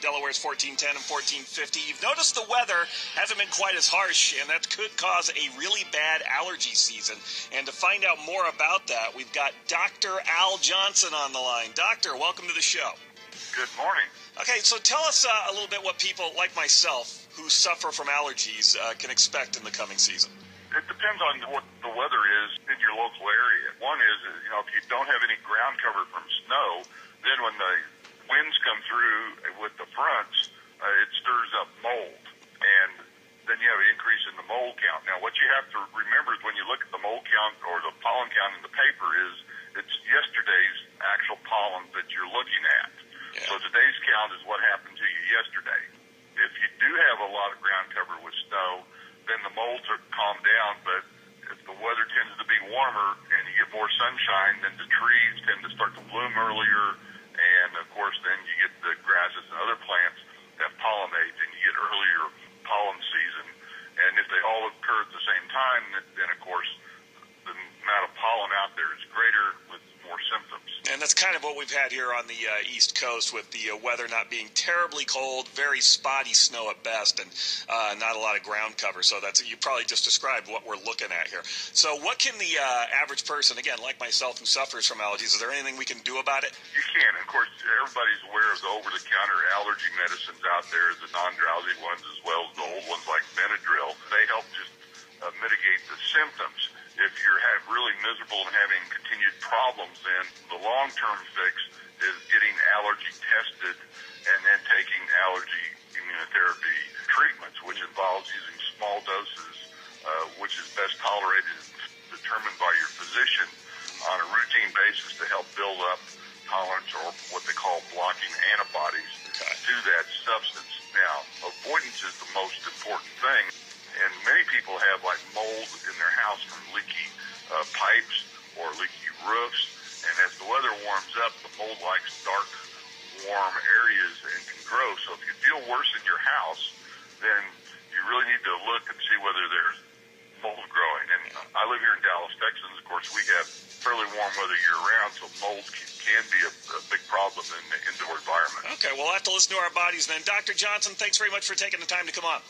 Delaware's 1410 and 1450. You've noticed the weather hasn't been quite as harsh, and that could cause a really bad allergy season. And to find out more about that, we've got Dr. Al Johnson on the line. Doctor, welcome to the show. Good morning. Okay, so tell us a little bit what people like myself who suffer from allergies can expect in the coming season. It depends on what the weather is in your local area. One is, if you don't have any ground cover from snow, then when the winds come through with the fronts, it stirs up mold, and then you have an increase in the mold count. Now, what you have to remember is when you look at the mold count or the pollen count in the paper is it's yesterday's actual pollen that you're looking at. Yeah. So today's count is what happened to you yesterday. If you do have a lot of ground cover with snow, then the molds are calmed down, but if the weather tends to be warmer and you get more sunshine, then the trees tend to start to bloom earlier. And, of course, then you get the grasses and other plants that pollinate, and you get earlier pollen season. And if they all occur at the same time, then, of course, the amount of pollen out there is greater with more symptoms. And that's kind of what we've had here on the East Coast with the weather not being terribly cold, very spotty snow at best, and not a lot of ground cover. So you probably just described what we're looking at here. So what can the average person, again, like myself who suffers from allergies, is there anything we can do about it? You can. Of course, everybody's aware of the over-the-counter allergy medicines out there, the non-drowsy ones as well as the old ones like Benadryl. They help just mitigate the symptoms. If you're really miserable and having continued problems, then the long-term fix is getting allergy tested and then taking allergy immunotherapy treatments, which involves using small doses, which is best tolerated and determined by your physician on a routine basis to help build up tolerance or what they call blocking antibodies to that substance. Now, avoidance is the most important thing. And many people have like mold in their house from leaky pipes or leaky roofs. And as the weather warms up, the mold likes dark, warm areas and can grow. So if you feel worse in your house, then you really need to look and see whether there's mold growing. And I live here in Dallas, Texas. Of course, we have fairly warm weather year-round, so mold can be a big problem in the indoor environment. Okay, well, we'll have to listen to our bodies then. Dr. Johnson, thanks very much for taking the time to come on.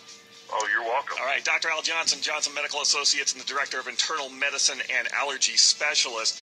Oh, you're welcome. All right, Dr. Al Johnson, Johnson Medical Associates, and the Director of Internal Medicine and Allergy Specialist.